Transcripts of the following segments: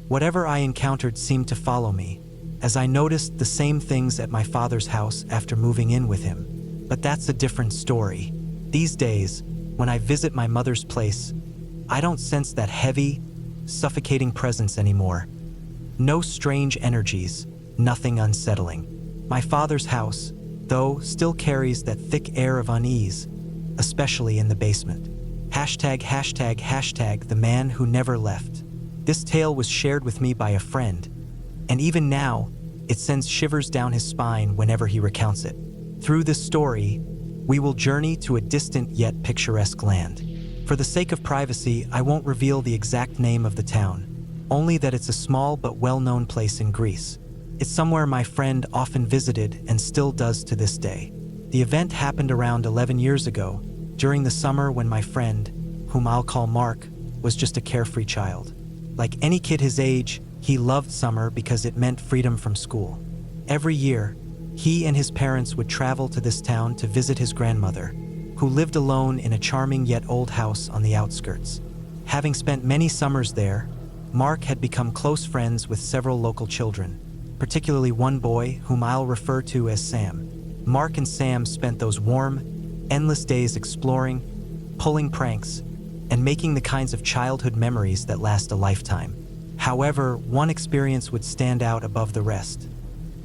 Whatever I encountered seemed to follow me, as I noticed the same things at my father's house after moving in with him. But that's a different story. These days, when I visit my mother's place, I don't sense that heavy, suffocating presence anymore. No strange energies, nothing unsettling. My father's house, though, still carries that thick air of unease, especially in the basement. ####, the man who never left. This tale was shared with me by a friend, and even now, it sends shivers down his spine whenever he recounts it. Through this story, we will journey to a distant yet picturesque land. For the sake of privacy, I won't reveal the exact name of the town, only that it's a small but well-known place in Greece. It's somewhere my friend often visited and still does to this day. The event happened around 11 years ago, during the summer when my friend, whom I'll call Mark, was just a carefree child. Like any kid his age, he loved summer because it meant freedom from school. Every year, he and his parents would travel to this town to visit his grandmother, who lived alone in a charming yet old house on the outskirts. Having spent many summers there, Mark had become close friends with several local children, particularly one boy whom I'll refer to as Sam. Mark and Sam spent those warm, endless days exploring, pulling pranks, and making the kinds of childhood memories that last a lifetime. However, one experience would stand out above the rest.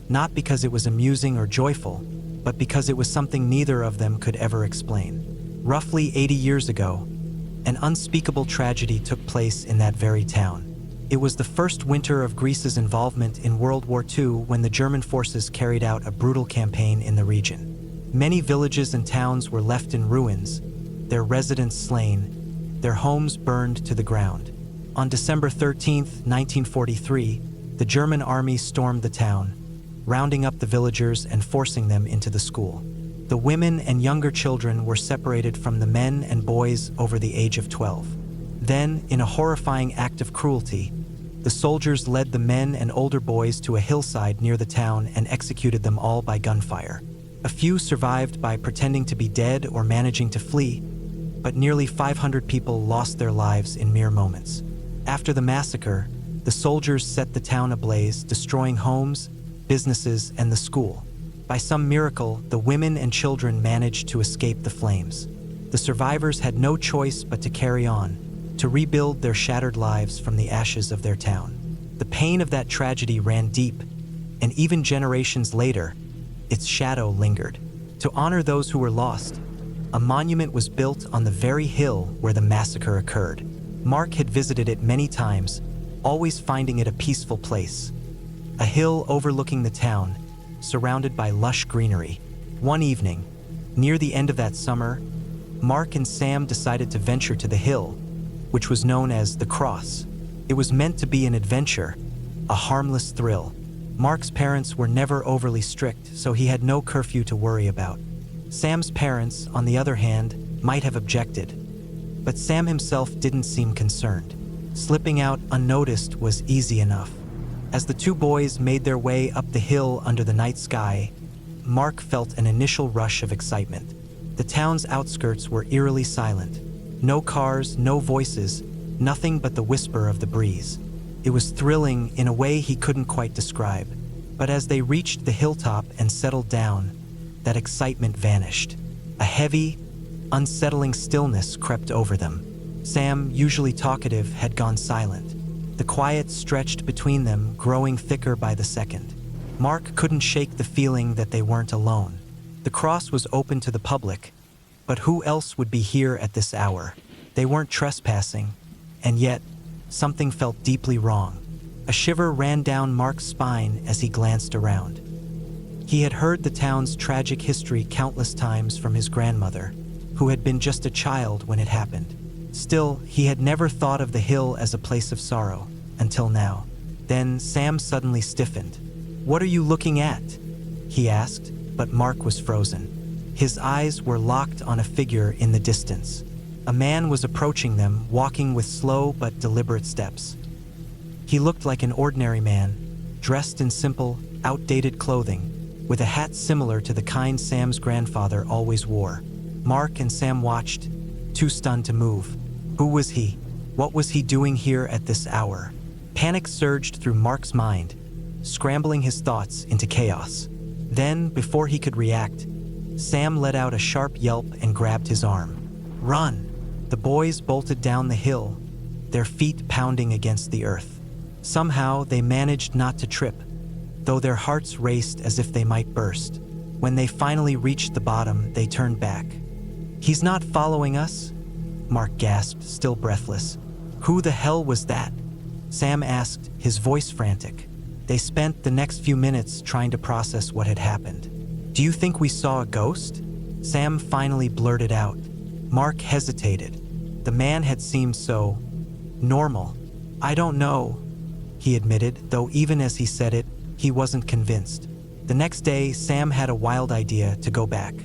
Not because it was amusing or joyful, but because it was something neither of them could ever explain. Roughly 80 years ago, an unspeakable tragedy took place in that very town. It was the first winter of Greece's involvement in World War II when the German forces carried out a brutal campaign in the region. Many villages and towns were left in ruins, their residents slain, their homes burned to the ground. On December 13, 1943, the German army stormed the town, rounding up the villagers and forcing them into the school. The women and younger children were separated from the men and boys over the age of 12. Then, in a horrifying act of cruelty, the soldiers led the men and older boys to a hillside near the town and executed them all by gunfire. A few survived by pretending to be dead or managing to flee, but nearly 500 people lost their lives in mere moments. After the massacre, the soldiers set the town ablaze, destroying homes, businesses, and the school. By some miracle, the women and children managed to escape the flames. The survivors had no choice but to carry on, to rebuild their shattered lives from the ashes of their town. The pain of that tragedy ran deep, and even generations later, its shadow lingered. To honor those who were lost, a monument was built on the very hill where the massacre occurred. Mark had visited it many times, always finding it a peaceful place. A hill overlooking the town, surrounded by lush greenery. One evening, near the end of that summer, Mark and Sam decided to venture to the hill, which was known as the Cross. It was meant to be an adventure, a harmless thrill. Mark's parents were never overly strict, so he had no curfew to worry about. Sam's parents, on the other hand, might have objected, but Sam himself didn't seem concerned. Slipping out unnoticed was easy enough. As the two boys made their way up the hill under the night sky, Mark felt an initial rush of excitement. The town's outskirts were eerily silent. No cars, no voices, nothing but the whisper of the breeze. It was thrilling in a way he couldn't quite describe. But as they reached the hilltop and settled down, that excitement vanished. A heavy, unsettling stillness crept over them. Sam, usually talkative, had gone silent. The quiet stretched between them, growing thicker by the second. Mark couldn't shake the feeling that they weren't alone. The cross was open to the public, but who else would be here at this hour? They weren't trespassing, and yet, something felt deeply wrong. A shiver ran down Mark's spine as he glanced around. He had heard the town's tragic history countless times from his grandmother, who had been just a child when it happened. Still, he had never thought of the hill as a place of sorrow, until now. Then Sam suddenly stiffened. "What are you looking at?" he asked, but Mark was frozen. His eyes were locked on a figure in the distance. A man was approaching them, walking with slow but deliberate steps. He looked like an ordinary man, dressed in simple, outdated clothing, with a hat similar to the kind Sam's grandfather always wore. Mark and Sam watched, too stunned to move. Who was he? What was he doing here at this hour? Panic surged through Mark's mind, scrambling his thoughts into chaos. Then, before he could react, Sam let out a sharp yelp and grabbed his arm. "Run!" The boys bolted down the hill, their feet pounding against the earth. Somehow, they managed not to trip, though their hearts raced as if they might burst. When they finally reached the bottom, they turned back. "He's not following us?" Mark gasped, still breathless. "Who the hell was that?" Sam asked, his voice frantic. They spent the next few minutes trying to process what had happened. "Do you think we saw a ghost?" Sam finally blurted out. Mark hesitated. The man had seemed so normal. "I don't know," he admitted, though even as he said it, he wasn't convinced. The next day, Sam had a wild idea to go back.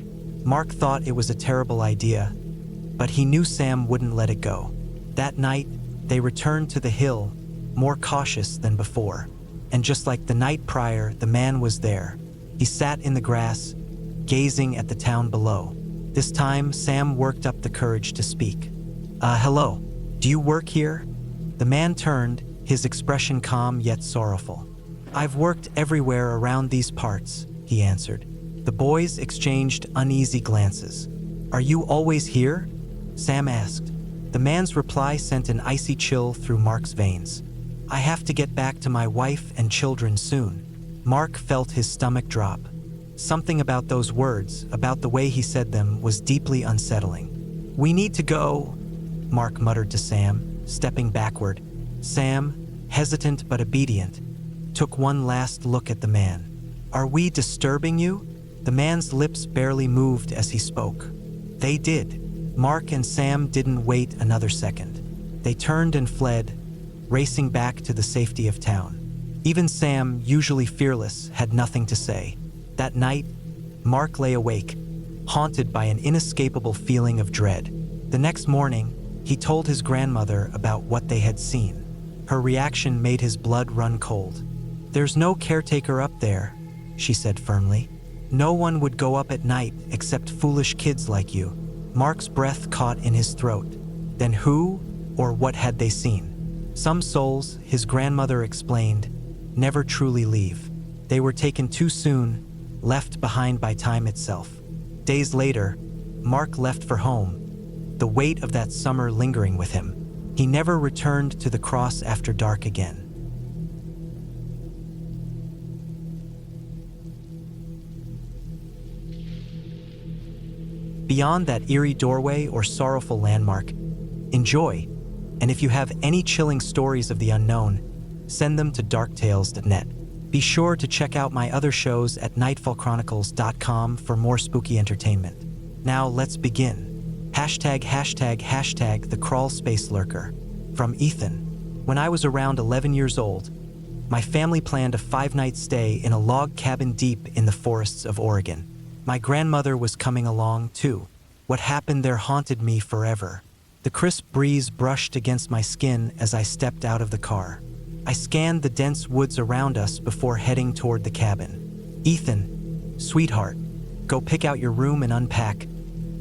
Mark thought it was a terrible idea, but he knew Sam wouldn't let it go. That night, they returned to the hill, more cautious than before. And just like the night prior, the man was there. He sat in the grass, gazing at the town below. This time, Sam worked up the courage to speak. Hello. Do you work here?" The man turned, his expression calm yet sorrowful. "I've worked everywhere around these parts," he answered. The boys exchanged uneasy glances. "Are you always here?" Sam asked. The man's reply sent an icy chill through Mark's veins. "I have to get back to my wife and children soon." Mark felt his stomach drop. Something about those words, about the way he said them, was deeply unsettling. "We need to go," Mark muttered to Sam, stepping backward. Sam, hesitant but obedient, took one last look at the man. "Are we disturbing you?" The man's lips barely moved as he spoke. They did. Mark and Sam didn't wait another second. They turned and fled, racing back to the safety of town. Even Sam, usually fearless, had nothing to say. That night, Mark lay awake, haunted by an inescapable feeling of dread. The next morning, he told his grandmother about what they had seen. Her reaction made his blood run cold. "There's no caretaker up there," she said firmly. "No one would go up at night except foolish kids like you." Mark's breath caught in his throat. Then who or what had they seen? Some souls, his grandmother explained, never truly leave. They were taken too soon, left behind by time itself. Days later, Mark left for home, the weight of that summer lingering with him. He never returned to the cross after dark again. Beyond that eerie doorway or sorrowful landmark, enjoy. And if you have any chilling stories of the unknown, send them to darktales.net. Be sure to check out my other shows at nightfallchronicles.com for more spooky entertainment. Now let's begin. #### the crawl space lurker. From Ethan. When I was around 11 years old, my family planned a 5-night stay in a log cabin deep in the forests of Oregon. My grandmother was coming along too. What happened there haunted me forever. The crisp breeze brushed against my skin as I stepped out of the car. I scanned the dense woods around us before heading toward the cabin. "Ethan, sweetheart, go pick out your room and unpack."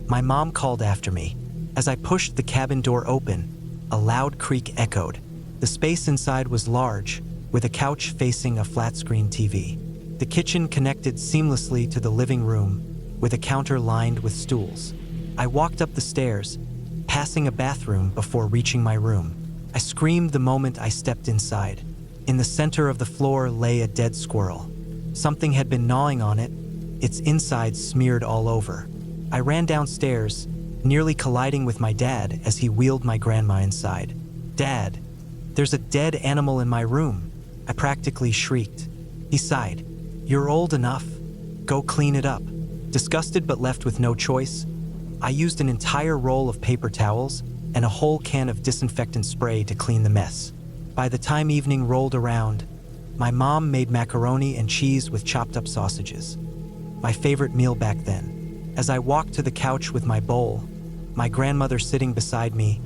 My mom called after me. As I pushed the cabin door open, a loud creak echoed. The space inside was large, with a couch facing a flat-screen TV. The kitchen connected seamlessly to the living room, with a counter lined with stools. I walked up the stairs, passing a bathroom before reaching my room. I screamed the moment I stepped inside. In the center of the floor lay a dead squirrel. Something had been gnawing on it, its insides smeared all over. I ran downstairs, nearly colliding with my dad as he wheeled my grandma inside. "Dad, there's a dead animal in my room," I practically shrieked. He sighed. "You're old enough. Go clean it up." Disgusted but left with no choice, I used an entire roll of paper towels and a whole can of disinfectant spray to clean the mess. By the time evening rolled around, my mom made macaroni and cheese with chopped up sausages. My favorite meal back then. As I walked to the couch with my bowl, my grandmother sitting beside me,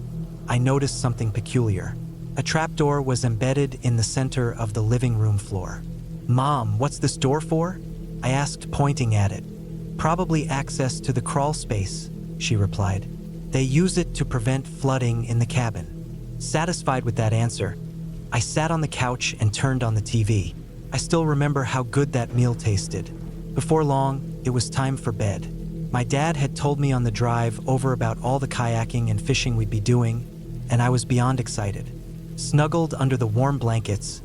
I noticed something peculiar. A trapdoor was embedded in the center of the living room floor. "Mom, what's this door for?" I asked, pointing at it. "Probably access to the crawl space," she replied. "They use it to prevent flooding in the cabin." Satisfied with that answer, I sat on the couch and turned on the TV. I still remember how good that meal tasted. Before long, it was time for bed. My dad had told me on the drive over about all the kayaking and fishing we'd be doing, and I was beyond excited. Snuggled under the warm blankets,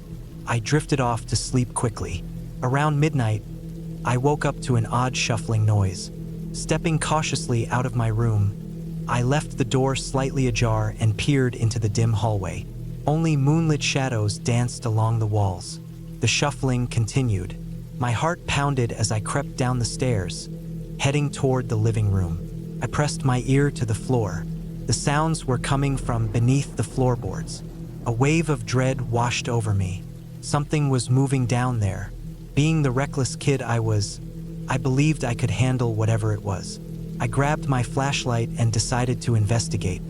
I drifted off to sleep quickly. Around midnight, I woke up to an odd shuffling noise. Stepping cautiously out of my room, I left the door slightly ajar and peered into the dim hallway. Only moonlit shadows danced along the walls. The shuffling continued. My heart pounded as I crept down the stairs, heading toward the living room. I pressed my ear to the floor. The sounds were coming from beneath the floorboards. A wave of dread washed over me. Something was moving down there. Being the reckless kid I was, I believed I could handle whatever it was. I grabbed my flashlight and decided to investigate.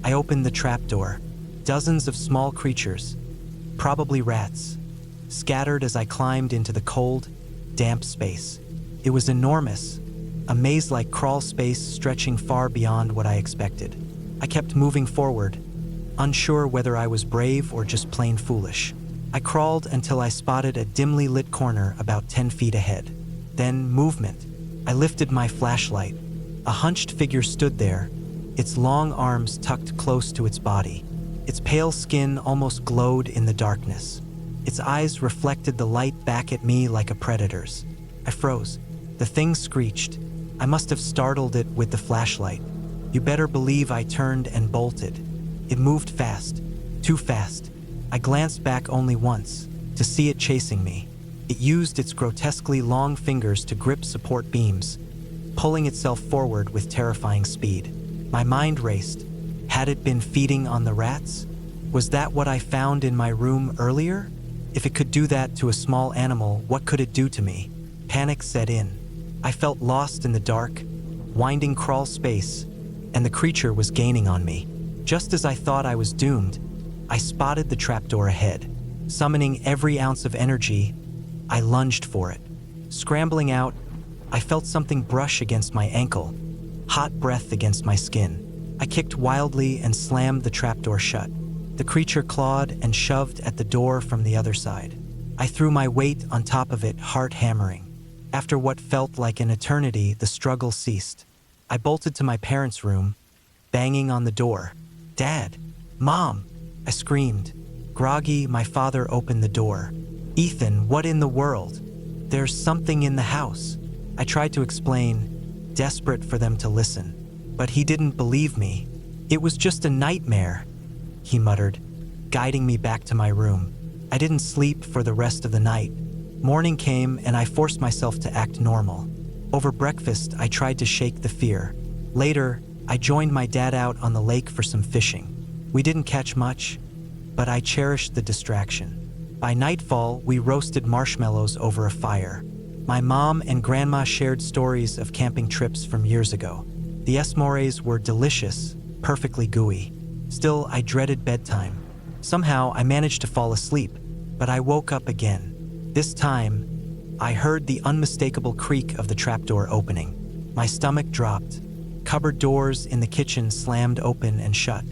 I opened the trapdoor. Dozens of small creatures, probably rats, scattered as I climbed into the cold, damp space. It was enormous, a maze-like crawl space stretching far beyond what I expected. I kept moving forward, unsure whether I was brave or just plain foolish. I crawled until I spotted a dimly lit corner about 10 feet ahead. Then movement. I lifted my flashlight. A hunched figure stood there, its long arms tucked close to its body. Its pale skin almost glowed in the darkness. Its eyes reflected the light back at me like a predator's. I froze. The thing screeched. I must have startled it with the flashlight. You better believe I turned and bolted. It moved fast, too fast. I glanced back only once, to see it chasing me. It used its grotesquely long fingers to grip support beams, pulling itself forward with terrifying speed. My mind raced. Had it been feeding on the rats? Was that what I found in my room earlier? If it could do that to a small animal, what could it do to me? Panic set in. I felt lost in the dark, winding crawl space, and the creature was gaining on me. Just as I thought I was doomed, I spotted the trapdoor ahead. Summoning every ounce of energy, I lunged for it. Scrambling out, I felt something brush against my ankle, hot breath against my skin. I kicked wildly and slammed the trapdoor shut. The creature clawed and shoved at the door from the other side. I threw my weight on top of it, heart hammering. After what felt like an eternity, the struggle ceased. I bolted to my parents' room, banging on the door. "Dad! Mom!" I screamed. Groggy, my father opened the door. "Ethan, what in the world? There's something in the house." I tried to explain, desperate for them to listen. But he didn't believe me. "It was just a nightmare," he muttered, guiding me back to my room. I didn't sleep for the rest of the night. Morning came and I forced myself to act normal. Over breakfast, I tried to shake the fear. Later, I joined my dad out on the lake for some fishing. We didn't catch much, but I cherished the distraction. By nightfall, we roasted marshmallows over a fire. My mom and grandma shared stories of camping trips from years ago. The s'mores were delicious, perfectly gooey. Still, I dreaded bedtime. Somehow, I managed to fall asleep, but I woke up again. This time, I heard the unmistakable creak of the trapdoor opening. My stomach dropped. Cupboard doors in the kitchen slammed open and shut.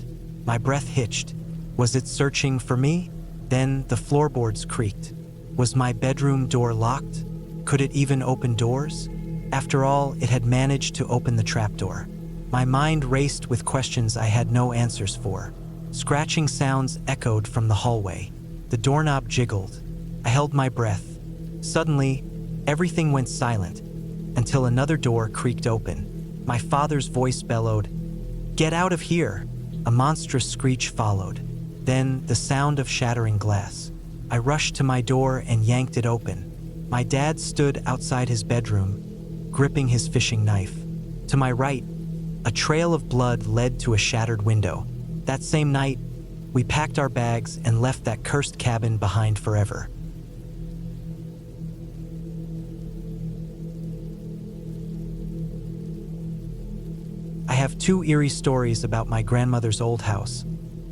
My breath hitched. Was it searching for me? Then the floorboards creaked. Was my bedroom door locked? Could it even open doors? After all, it had managed to open the trapdoor. My mind raced with questions I had no answers for. Scratching sounds echoed from the hallway. The doorknob jiggled. I held my breath. Suddenly, everything went silent until another door creaked open. My father's voice bellowed, "Get out of here!" A monstrous screech followed. Then the sound of shattering glass. I rushed to my door and yanked it open. My dad stood outside his bedroom, gripping his fishing knife. To my right, a trail of blood led to a shattered window. That same night, we packed our bags and left that cursed cabin behind forever. I have two eerie stories about my grandmother's old house,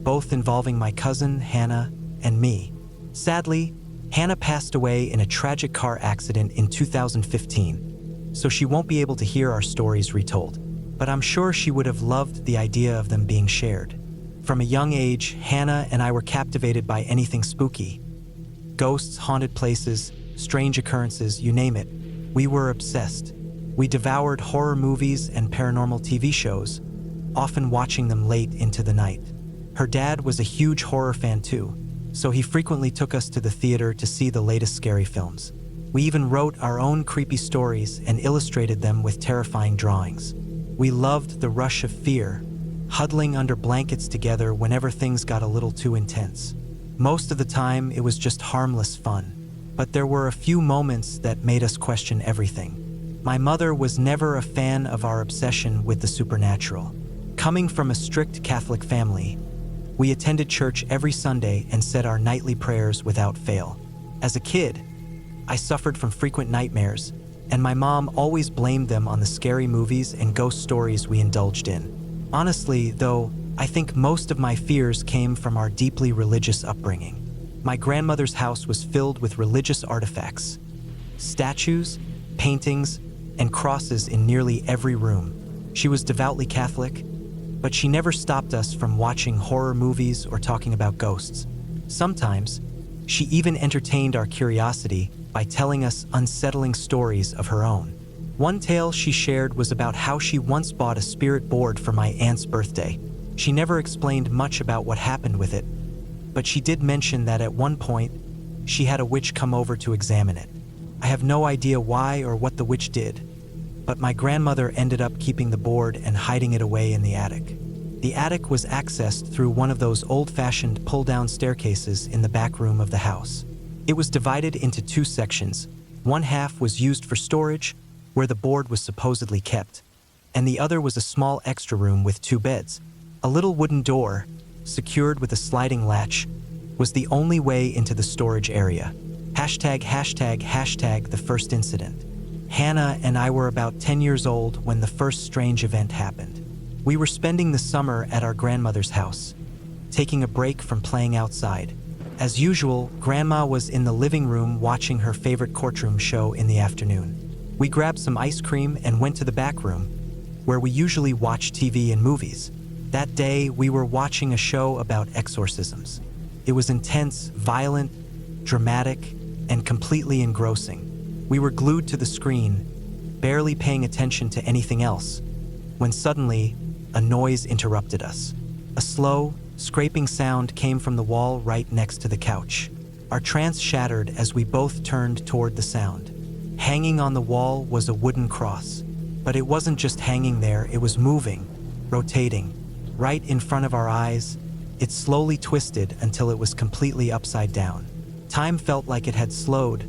both involving my cousin, Hannah, and me. Sadly, Hannah passed away in a tragic car accident in 2015, so she won't be able to hear our stories retold. But I'm sure she would have loved the idea of them being shared. From a young age, Hannah and I were captivated by anything spooky. Ghosts, haunted places, strange occurrences, you name it. We were obsessed. We devoured horror movies and paranormal TV shows, often watching them late into the night. Her dad was a huge horror fan too, so he frequently took us to the theater to see the latest scary films. We even wrote our own creepy stories and illustrated them with terrifying drawings. We loved the rush of fear, huddling under blankets together whenever things got a little too intense. Most of the time, it was just harmless fun, but there were a few moments that made us question everything. My mother was never a fan of our obsession with the supernatural. Coming from a strict Catholic family, we attended church every Sunday and said our nightly prayers without fail. As a kid, I suffered from frequent nightmares, and my mom always blamed them on the scary movies and ghost stories we indulged in. Honestly, though, I think most of my fears came from our deeply religious upbringing. My grandmother's house was filled with religious artifacts, statues, paintings, and crosses in nearly every room. She was devoutly Catholic, but she never stopped us from watching horror movies or talking about ghosts. Sometimes, she even entertained our curiosity by telling us unsettling stories of her own. One tale she shared was about how she once bought a spirit board for my aunt's birthday. She never explained much about what happened with it, but she did mention that at one point, she had a witch come over to examine it. I have no idea why or what the witch did, but my grandmother ended up keeping the board and hiding it away in the attic. The attic was accessed through one of those old-fashioned pull-down staircases in the back room of the house. It was divided into two sections. One half was used for storage, where the board was supposedly kept, and the other was a small extra room with two beds. A little wooden door, secured with a sliding latch, was the only way into the storage area. ####the first incident. Hannah and I were about 10 years old when the first strange event happened. We were spending the summer at our grandmother's house, taking a break from playing outside. As usual, Grandma was in the living room watching her favorite courtroom show in the afternoon. We grabbed some ice cream and went to the back room, where we usually watch TV and movies. That day, we were watching a show about exorcisms. It was intense, violent, dramatic, and completely engrossing. We were glued to the screen, barely paying attention to anything else, when suddenly, a noise interrupted us. A slow, scraping sound came from the wall right next to the couch. Our trance shattered as we both turned toward the sound. Hanging on the wall was a wooden cross, but it wasn't just hanging there, it was moving, rotating. Right in front of our eyes, it slowly twisted until it was completely upside down. Time felt like it had slowed,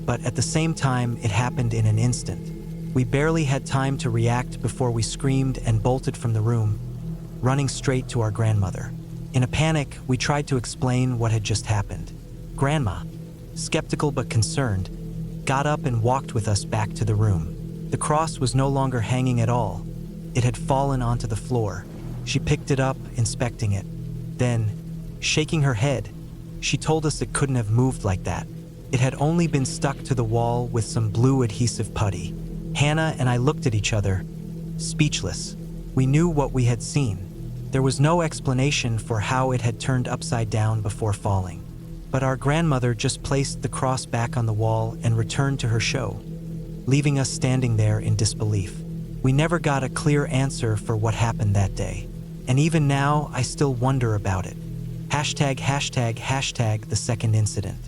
but at the same time, it happened in an instant. We barely had time to react before we screamed and bolted from the room, running straight to our grandmother. In a panic, we tried to explain what had just happened. Grandma, skeptical but concerned, got up and walked with us back to the room. The cross was no longer hanging at all. It had fallen onto the floor. She picked it up, inspecting it. Then, shaking her head, she told us it couldn't have moved like that. It had only been stuck to the wall with some blue adhesive putty. Hannah and I looked at each other, speechless. We knew what we had seen. There was no explanation for how it had turned upside down before falling. But our grandmother just placed the cross back on the wall and returned to her show, leaving us standing there in disbelief. We never got a clear answer for what happened that day. And even now, I still wonder about it. #### the second incident.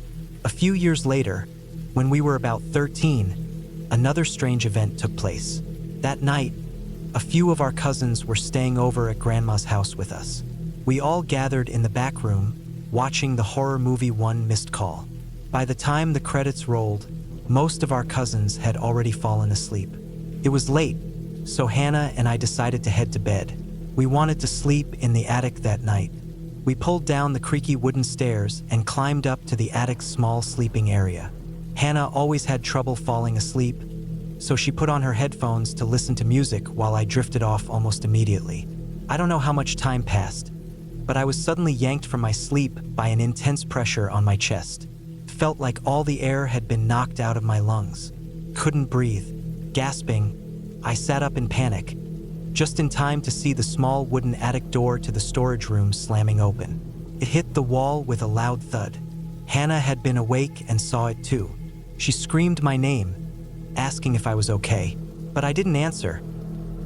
A few years later, when we were about 13, another strange event took place. That night, a few of our cousins were staying over at Grandma's house with us. We all gathered in the back room, watching the horror movie One Missed Call. By the time the credits rolled, most of our cousins had already fallen asleep. It was late, so Hannah and I decided to head to bed. We wanted to sleep in the attic that night. We pulled down the creaky wooden stairs and climbed up to the attic's small sleeping area. Hannah always had trouble falling asleep, so she put on her headphones to listen to music while I drifted off almost immediately. I don't know how much time passed, but I was suddenly yanked from my sleep by an intense pressure on my chest. Felt like all the air had been knocked out of my lungs. Couldn't breathe. Gasping, I sat up in panic, just in time to see the small wooden attic door to the storage room slamming open. It hit the wall with a loud thud. Hannah had been awake and saw it too. She screamed my name, asking if I was okay, but I didn't answer.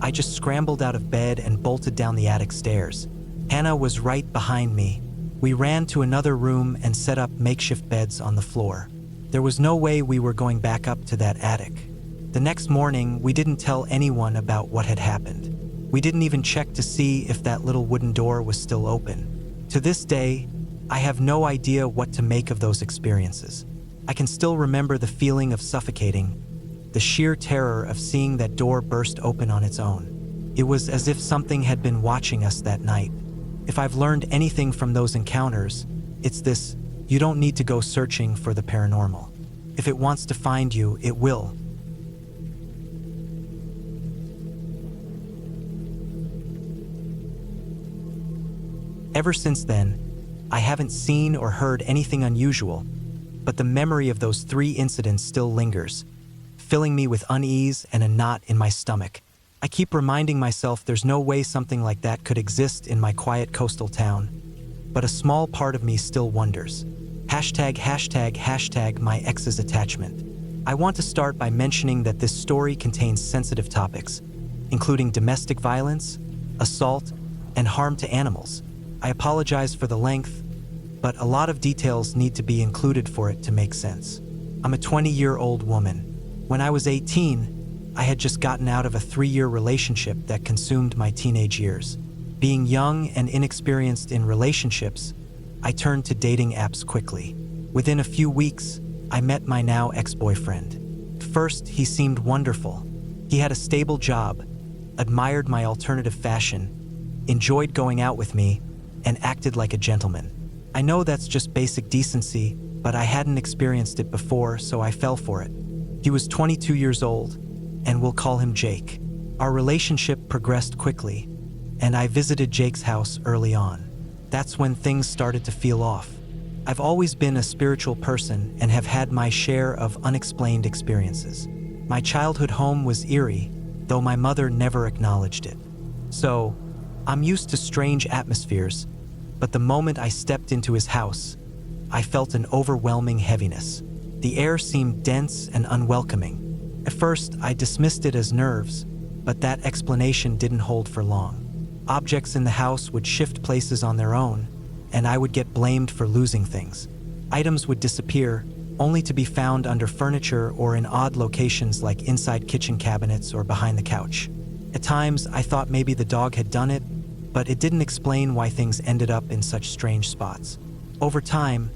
I just scrambled out of bed and bolted down the attic stairs. Hannah was right behind me. We ran to another room and set up makeshift beds on the floor. There was no way we were going back up to that attic. The next morning, we didn't tell anyone about what had happened. We didn't even check to see if that little wooden door was still open. To this day, I have no idea what to make of those experiences. I can still remember the feeling of suffocating, the sheer terror of seeing that door burst open on its own. It was as if something had been watching us that night. If I've learned anything from those encounters, it's this: you don't need to go searching for the paranormal. If it wants to find you, it will. Ever since then, I haven't seen or heard anything unusual, but the memory of those 3 incidents still lingers, filling me with unease and a knot in my stomach. I keep reminding myself there's no way something like that could exist in my quiet coastal town, but a small part of me still wonders. #### my ex's attachment. I want to start by mentioning that this story contains sensitive topics, including domestic violence, assault, and harm to animals. I apologize for the length, but a lot of details need to be included for it to make sense. I'm a 20-year-old woman. When I was 18, I had just gotten out of a 3-year relationship that consumed my teenage years. Being young and inexperienced in relationships, I turned to dating apps quickly. Within a few weeks, I met my now ex-boyfriend. First, he seemed wonderful. He had a stable job, admired my alternative fashion, enjoyed going out with me, and acted like a gentleman. I know that's just basic decency, but I hadn't experienced it before, so I fell for it. He was 22 years old, and we'll call him Jake. Our relationship progressed quickly, and I visited Jake's house early on. That's when things started to feel off. I've always been a spiritual person and have had my share of unexplained experiences. My childhood home was Eerie, though my mother never acknowledged it. So, I'm used to strange atmospheres, but the moment I stepped into his house, I felt an overwhelming heaviness. The air seemed dense and unwelcoming. At first, I dismissed it as nerves, but that explanation didn't hold for long. Objects in the house would shift places on their own, and I would get blamed for losing things. Items would disappear, only to be found under furniture or in odd locations like inside kitchen cabinets or behind the couch. At times, I thought maybe the dog had done it, but it didn't explain why things ended up in such strange spots. Over time,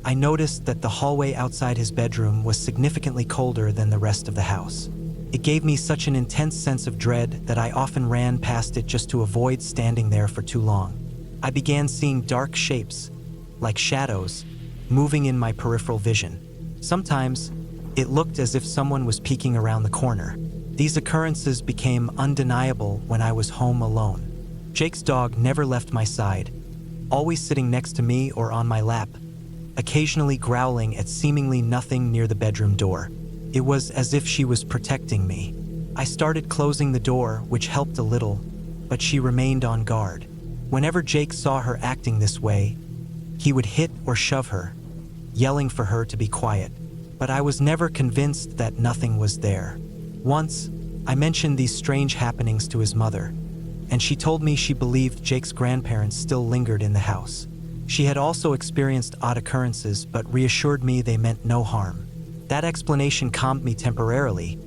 I noticed that the hallway outside his bedroom was significantly colder than the rest of the house. It gave me such an intense sense of dread that I often ran past it just to avoid standing there for too long. I began seeing dark shapes, like shadows, moving in my peripheral vision. Sometimes, it looked as if someone was peeking around the corner. These occurrences became undeniable when I was home alone. Jake's dog never left my side, always sitting next to me or on my lap, occasionally growling at seemingly nothing near the bedroom door. It was as if she was protecting me. I started closing the door, which helped a little, but she remained on guard. Whenever Jake saw her acting this way, he would hit or shove her, yelling for her to be quiet. But I was never convinced that nothing was there. Once, I mentioned these strange happenings to his mother, and she told me she believed Jake's grandparents still lingered in the house. She had also experienced odd occurrences, but reassured me they meant no harm. That explanation calmed me temporarily,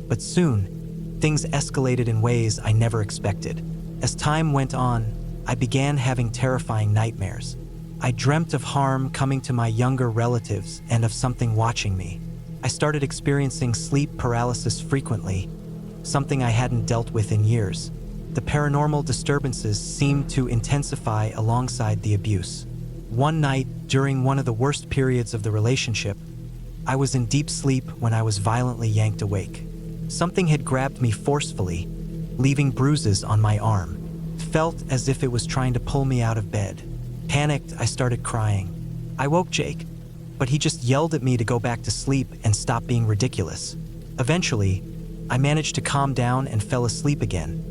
but soon, things escalated in ways I never expected. As time went on, I began having terrifying nightmares. I dreamt of harm coming to my younger relatives and of something watching me. I started experiencing sleep paralysis frequently, something I hadn't dealt with in years. The paranormal disturbances seemed to intensify alongside the abuse. One night, during one of the worst periods of the relationship, I was in deep sleep when I was violently yanked awake. Something had grabbed me forcefully, leaving bruises on my arm. It felt as if it was trying to pull me out of bed. Panicked, I started crying. I woke Jake, but he just yelled at me to go back to sleep and stop being ridiculous. Eventually, I managed to calm down and fell asleep again.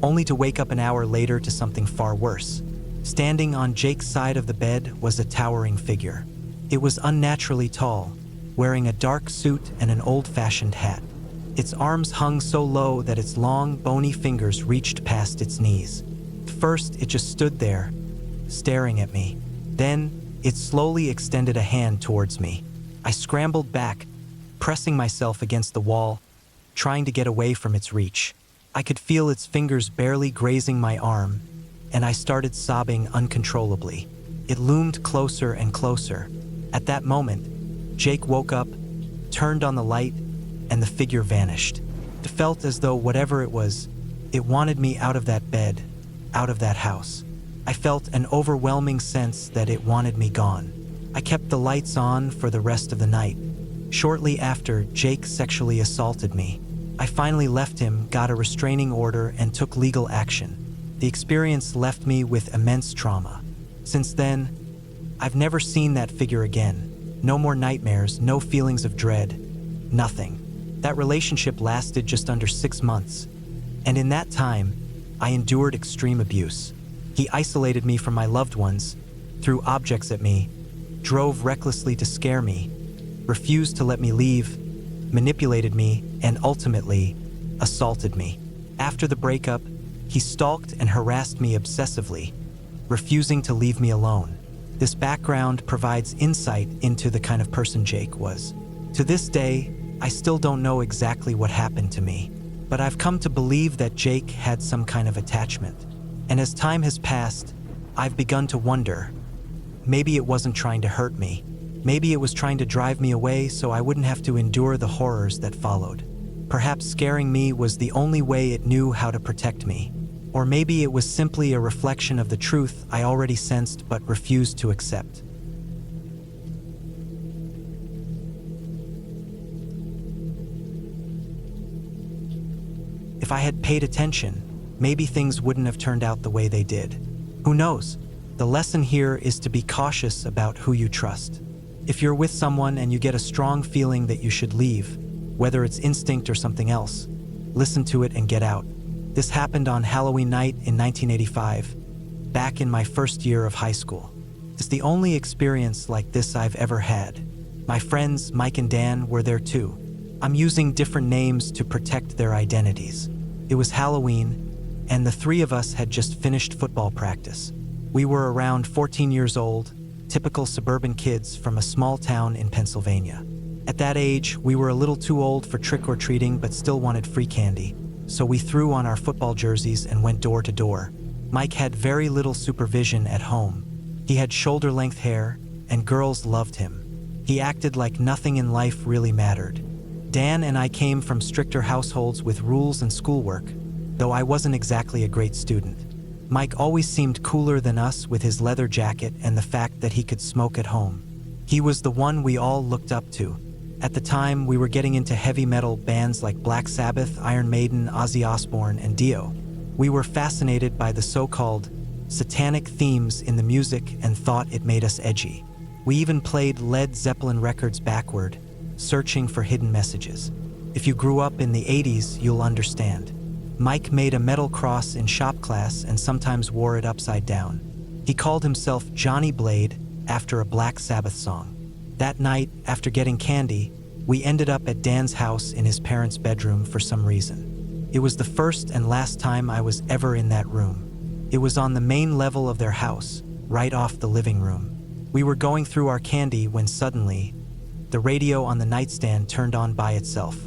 only to wake up an hour later to something far worse. Standing on Jake's side of the bed was a towering figure. It was unnaturally tall, wearing a dark suit and an old-fashioned hat. Its arms hung so low that its long, bony fingers reached past its knees. First, it just stood there, staring at me. Then, it slowly extended a hand towards me. I scrambled back, pressing myself against the wall, trying to get away from its reach. I could feel its fingers barely grazing my arm, and I started sobbing uncontrollably. It loomed closer and closer. At that moment, Jake woke up, turned on the light, and the figure vanished. It felt as though whatever it was, it wanted me out of that bed, out of that house. I felt an overwhelming sense that it wanted me gone. I kept the lights on for the rest of the night. Shortly after, Jake sexually assaulted me. I finally left him, got a restraining order, and took legal action. The experience left me with immense trauma. Since then, I've never seen that figure again. No more nightmares, no feelings of dread, nothing. That relationship lasted just under 6 months, and in that time, I endured extreme abuse. He isolated me from my loved ones, threw objects at me, drove recklessly to scare me, refused to let me leave, manipulated me, and ultimately, assaulted me. After the breakup, he stalked and harassed me obsessively, refusing to leave me alone. This background provides insight into the kind of person Jake was. To this day, I still don't know exactly what happened to me, but I've come to believe that Jake had some kind of attachment. And as time has passed, I've begun to wonder, maybe it wasn't trying to hurt me. Maybe it was trying to drive me away so I wouldn't have to endure the horrors that followed. Perhaps scaring me was the only way it knew how to protect me. Or maybe it was simply a reflection of the truth I already sensed but refused to accept. If I had paid attention, maybe things wouldn't have turned out the way they did. Who knows? The lesson here is to be cautious about who you trust. If you're with someone and you get a strong feeling that you should leave, whether it's instinct or something else, listen to it and get out. This happened on Halloween night in 1985, back in my first year of high school. It's the only experience like this I've ever had. My friends, Mike and Dan, were there too. I'm using different names to protect their identities. It was Halloween, and the three of us had just finished football practice. We were around 14 years old, typical suburban kids from a small town in Pennsylvania. At that age, we were a little too old for trick-or-treating but still wanted free candy, so we threw on our football jerseys and went door to door. Mike had very little supervision at home. He had shoulder-length hair, and girls loved him. He acted like nothing in life really mattered. Dan and I came from stricter households with rules and schoolwork, though I wasn't exactly a great student. Mike always seemed cooler than us with his leather jacket and the fact that he could smoke at home. He was the one we all looked up to. At the time, we were getting into heavy metal bands like Black Sabbath, Iron Maiden, Ozzy Osbourne, and Dio. We were fascinated by the so-called satanic themes in the music and thought it made us edgy. We even played Led Zeppelin records backward, searching for hidden messages. If you grew up in the 80s, you'll understand. Mike made a metal cross in shop class and sometimes wore it upside down. He called himself Johnny Blade after a Black Sabbath song. That night, after getting candy, we ended up at Dan's house in his parents' bedroom for some reason. It was the first and last time I was ever in that room. It was on the main level of their house, right off the living room. We were going through our candy when suddenly, the radio on the nightstand turned on by itself.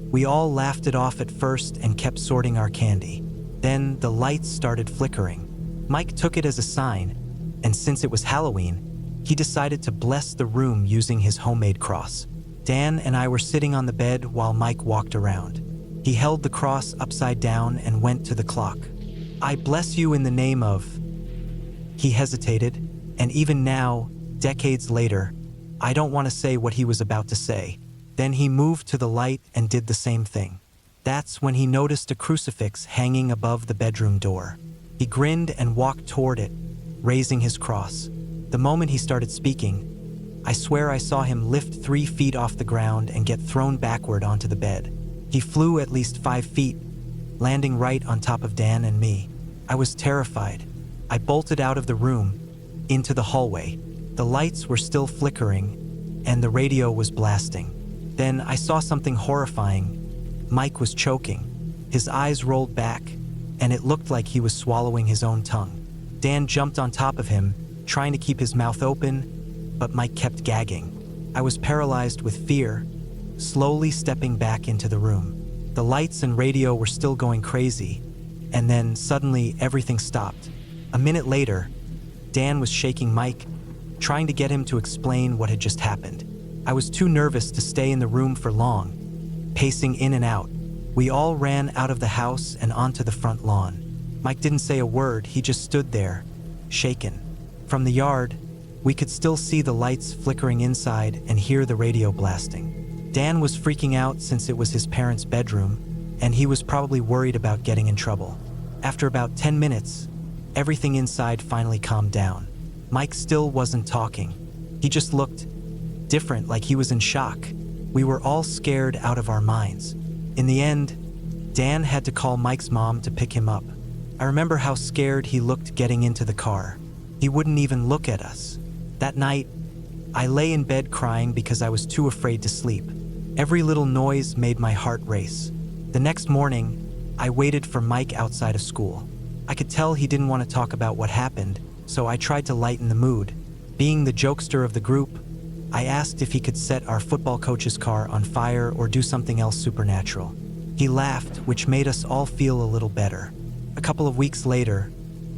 We all laughed it off at first and kept sorting our candy. Then the lights started flickering. Mike took it as a sign, and since it was Halloween, he decided to bless the room using his homemade cross. Dan and I were sitting on the bed while Mike walked around. He held the cross upside down and went to the clock. "I bless you in the name of..." He hesitated, and even now, decades later, I don't want to say what he was about to say. Then he moved to the light and did the same thing. That's when he noticed a crucifix hanging above the bedroom door. He grinned and walked toward it, raising his cross. The moment he started speaking, I swear I saw him lift 3 feet off the ground and get thrown backward onto the bed. He flew at least 5 feet, landing right on top of Dan and me. I was terrified. I bolted out of the room, into the hallway. The lights were still flickering, and the radio was blasting. Then I saw something horrifying. Mike was choking. His eyes rolled back, and it looked like he was swallowing his own tongue. Dan jumped on top of him, trying to keep his mouth open, but Mike kept gagging. I was paralyzed with fear, slowly stepping back into the room. The lights and radio were still going crazy, and then suddenly everything stopped. A minute later, Dan was shaking Mike, trying to get him to explain what had just happened. I was too nervous to stay in the room for long, pacing in and out. We all ran out of the house and onto the front lawn. Mike didn't say a word, he just stood there, shaken. From the yard, we could still see the lights flickering inside and hear the radio blasting. Dan was freaking out since it was his parents' bedroom, and he was probably worried about getting in trouble. After about 10 minutes, everything inside finally calmed down. Mike still wasn't talking. He just looked different, like he was in shock. We were all scared out of our minds. In the end, Dan had to call Mike's mom to pick him up. I remember how scared he looked getting into the car. He wouldn't even look at us. That night, I lay in bed crying because I was too afraid to sleep. Every little noise made my heart race. The next morning, I waited for Mike outside of school. I could tell he didn't want to talk about what happened, so I tried to lighten the mood. Being the jokester of the group, I asked if he could set our football coach's car on fire or do something else supernatural. He laughed, which made us all feel a little better. A couple of weeks later,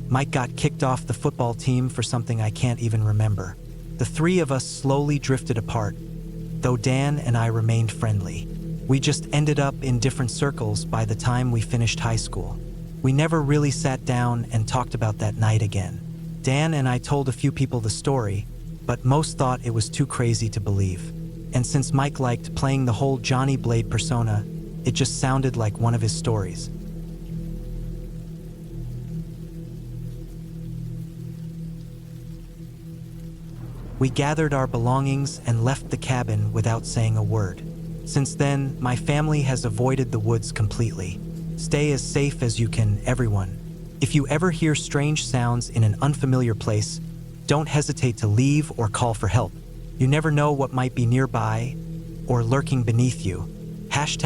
Mike got kicked off the football team for something I can't even remember. The three of us slowly drifted apart, though Dan and I remained friendly. We just ended up in different circles by the time we finished high school. We never really sat down and talked about that night again. Dan and I told a few people the story, but most thought it was too crazy to believe. And since Mike liked playing the whole Johnny Blade persona, it just sounded like one of his stories. We gathered our belongings and left the cabin without saying a word. Since then, my family has avoided the woods completely. Stay as safe as you can, everyone. If you ever hear strange sounds in an unfamiliar place, don't hesitate to leave or call for help. You never know what might be nearby or lurking beneath you. ###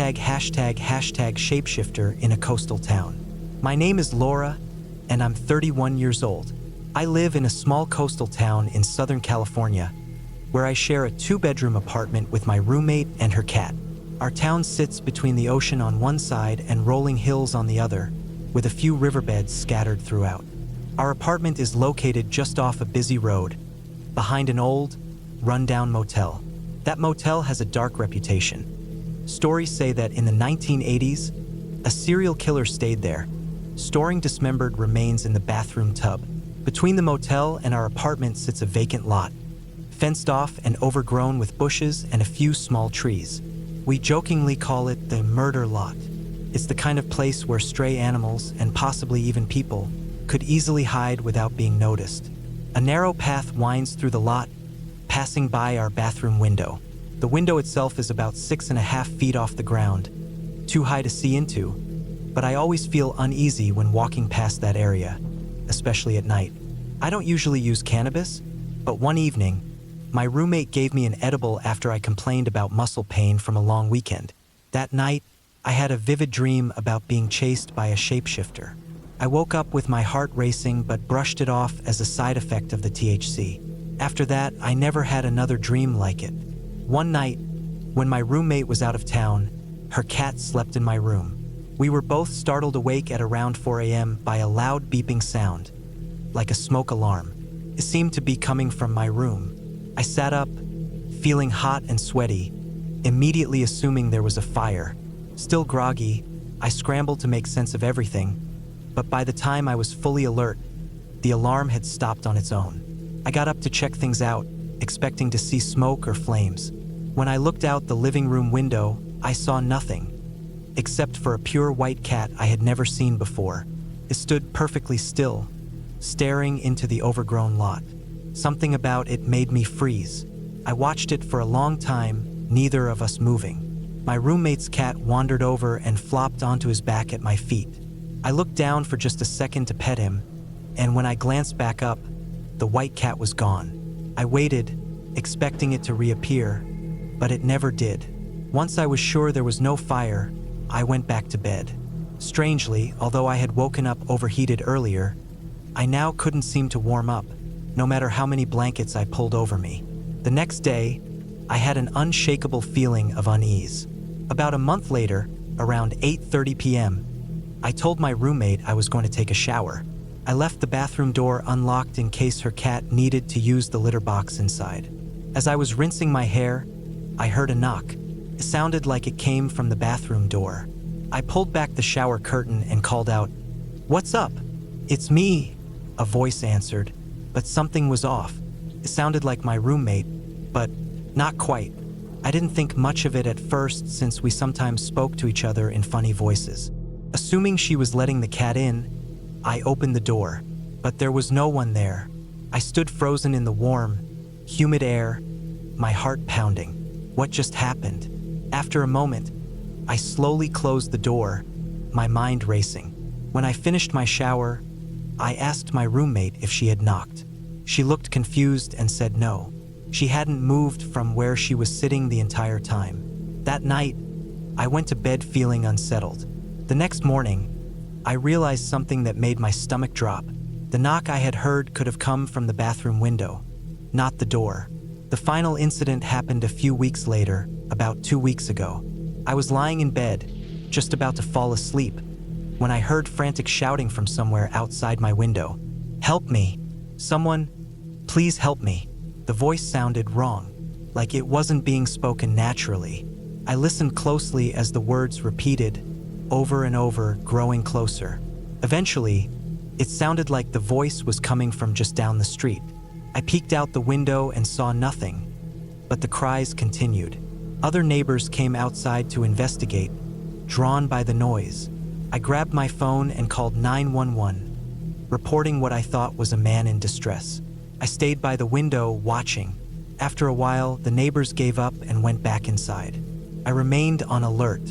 shapeshifter in a coastal town. My name is Laura, and I'm 31 years old. I live in a small coastal town in Southern California, where I share a 2-bedroom apartment with my roommate and her cat. Our town sits between the ocean on one side and rolling hills on the other, with a few riverbeds scattered throughout. Our apartment is located just off a busy road, behind an old, run-down motel. That motel has a dark reputation. Stories say that in the 1980s, a serial killer stayed there, storing dismembered remains in the bathroom tub. Between the motel and our apartment sits a vacant lot, fenced off and overgrown with bushes and a few small trees. We jokingly call it the murder lot. It's the kind of place where stray animals, and possibly even people, could easily hide without being noticed. A narrow path winds through the lot, passing by our bathroom window. The window itself is about 6.5 feet off the ground, too high to see into, but I always feel uneasy when walking past that area, especially at night. I don't usually use cannabis, but one evening, my roommate gave me an edible after I complained about muscle pain from a long weekend. That night, I had a vivid dream about being chased by a shapeshifter. I woke up with my heart racing but brushed it off as a side effect of the THC. After that, I never had another dream like it. One night, when my roommate was out of town, her cat slept in my room. We were both startled awake at around 4 a.m. by a loud beeping sound, like a smoke alarm. It seemed to be coming from my room. I sat up, feeling hot and sweaty, immediately assuming there was a fire. Still groggy, I scrambled to make sense of everything, but by the time I was fully alert, the alarm had stopped on its own. I got up to check things out, expecting to see smoke or flames. When I looked out the living room window, I saw nothing, except for a pure white cat I had never seen before. It stood perfectly still, staring into the overgrown lot. Something about it made me freeze. I watched it for a long time, neither of us moving. My roommate's cat wandered over and flopped onto his back at my feet. I looked down for just a second to pet him, and when I glanced back up, the white cat was gone. I waited, expecting it to reappear, but it never did. Once I was sure there was no fire, I went back to bed. Strangely, although I had woken up overheated earlier, I now couldn't seem to warm up, no matter how many blankets I pulled over me. The next day, I had an unshakable feeling of unease. About a month later, around 8:30 p.m., I told my roommate I was going to take a shower. I left the bathroom door unlocked in case her cat needed to use the litter box inside. As I was rinsing my hair, I heard a knock. It sounded like it came from the bathroom door. I pulled back the shower curtain and called out, "What's up?" "It's me," a voice answered, but something was off. It sounded like my roommate, but not quite. I didn't think much of it at first since we sometimes spoke to each other in funny voices. Assuming she was letting the cat in, I opened the door, but there was no one there. I stood frozen in the warm, humid air, my heart pounding. What just happened? After a moment, I slowly closed the door, my mind racing. When I finished my shower, I asked my roommate if she had knocked. She looked confused and said no. She hadn't moved from where she was sitting the entire time. That night, I went to bed feeling unsettled. The next morning, I realized something that made my stomach drop. The knock I had heard could have come from the bathroom window, not the door. The final incident happened a few weeks later, about 2 weeks ago. I was lying in bed, just about to fall asleep, when I heard frantic shouting from somewhere outside my window. "Help me! Someone, please help me!" The voice sounded wrong, like it wasn't being spoken naturally. I listened closely as the words repeated, over and over, growing closer. Eventually, it sounded like the voice was coming from just down the street. I peeked out the window and saw nothing, but the cries continued. Other neighbors came outside to investigate, drawn by the noise. I grabbed my phone and called 911, reporting what I thought was a man in distress. I stayed by the window watching. After a while, the neighbors gave up and went back inside. I remained on alert.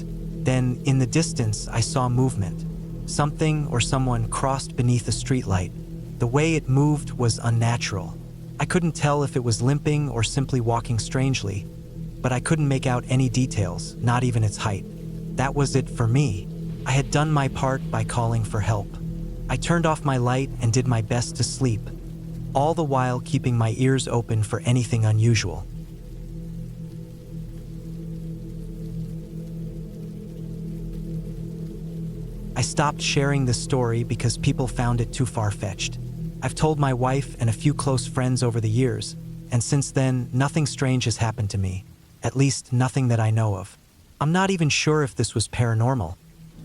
Then, in the distance, I saw movement. Something or someone crossed beneath a streetlight. The way it moved was unnatural. I couldn't tell if it was limping or simply walking strangely, but I couldn't make out any details, not even its height. That was it for me. I had done my part by calling for help. I turned off my light and did my best to sleep, all the while keeping my ears open for anything unusual. I stopped sharing this story because people found it too far-fetched. I've told my wife and a few close friends over the years, and since then, nothing strange has happened to me. At least, nothing that I know of. I'm not even sure if this was paranormal.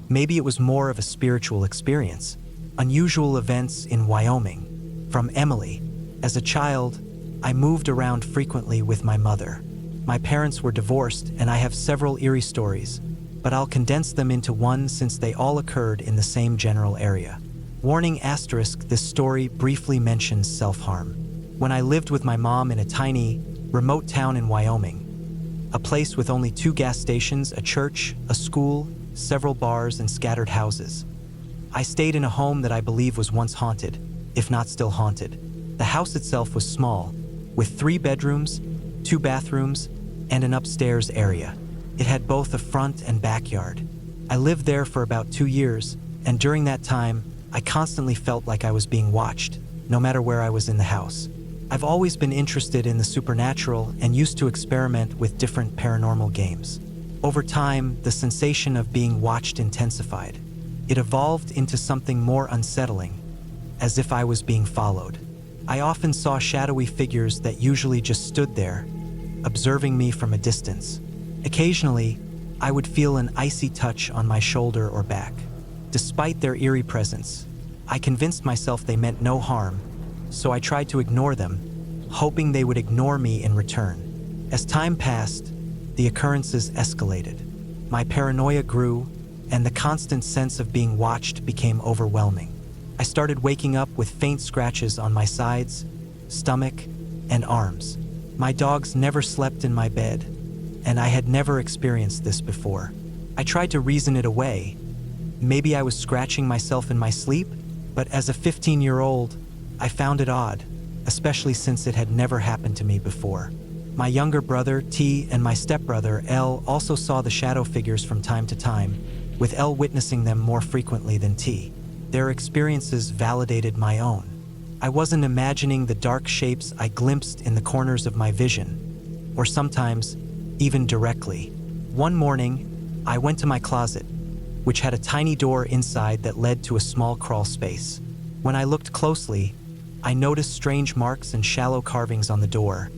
Maybe it was more of a spiritual experience. Unusual events in Wyoming. From Emily. As a child, I moved around frequently with my mother. My parents were divorced, and I have several eerie stories, but I'll condense them into one since they all occurred in the same general area. Warning asterisk, this story briefly mentions self-harm. When I lived with my mom in a tiny, remote town in Wyoming, a place with only 2 gas stations, a church, a school, several bars, and scattered houses. I stayed in a home that I believe was once haunted, if not still haunted. The house itself was small, with 3 bedrooms, 2 bathrooms, and an upstairs area. It had both a front and backyard. I lived there for about 2 years, and during that time, I constantly felt like I was being watched, no matter where I was in the house. I've always been interested in the supernatural and used to experiment with different paranormal games. Over time, the sensation of being watched intensified. It evolved into something more unsettling, as if I was being followed. I often saw shadowy figures that usually just stood there, observing me from a distance. Occasionally, I would feel an icy touch on my shoulder or back. Despite their eerie presence, I convinced myself they meant no harm, so I tried to ignore them, hoping they would ignore me in return. As time passed, the occurrences escalated. My paranoia grew, and the constant sense of being watched became overwhelming. I started waking up with faint scratches on my sides, stomach, and arms. My dogs never slept in my bed, and I had never experienced this before. I tried to reason it away. Maybe I was scratching myself in my sleep, but as a 15-year-old, I found it odd, especially since it had never happened to me before. My younger brother, T, and my stepbrother, L, also saw the shadow figures from time to time, with L witnessing them more frequently than T. Their experiences validated my own. I wasn't imagining the dark shapes I glimpsed in the corners of my vision, or sometimes even directly. One morning, I went to my closet, which had a tiny door inside that led to a small crawl space. When I looked closely, I noticed strange marks and shallow carvings on the door,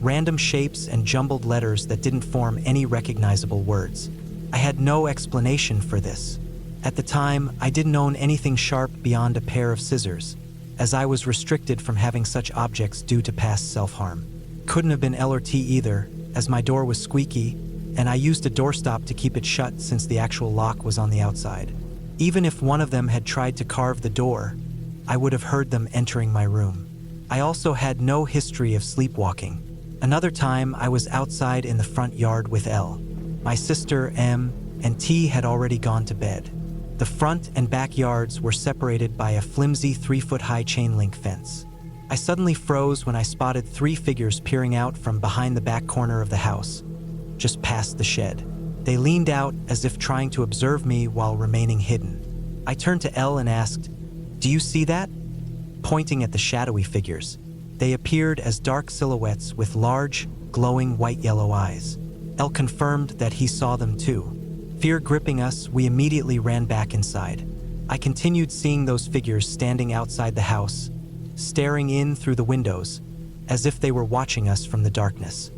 random shapes and jumbled letters that didn't form any recognizable words. I had no explanation for this. At the time, I didn't own anything sharp beyond a pair of scissors, as I was restricted from having such objects due to past self-harm. Couldn't have been L or T either, as my door was squeaky, and I used a doorstop to keep it shut since the actual lock was on the outside. Even if one of them had tried to carve the door, I would have heard them entering my room. I also had no history of sleepwalking. Another time, I was outside in the front yard with L. My sister, M, and T had already gone to bed. The front and back yards were separated by a flimsy 3-foot-high chain-link fence. I suddenly froze when I spotted 3 figures peering out from behind the back corner of the house, just past the shed. They leaned out as if trying to observe me while remaining hidden. I turned to L and asked, "Do you see that?" Pointing at the shadowy figures. They appeared as dark silhouettes with large, glowing white-yellow eyes. L confirmed that he saw them too. Fear gripping us, we immediately ran back inside. I continued seeing those figures standing outside the house, staring in through the windows, as if they were watching us from the darkness.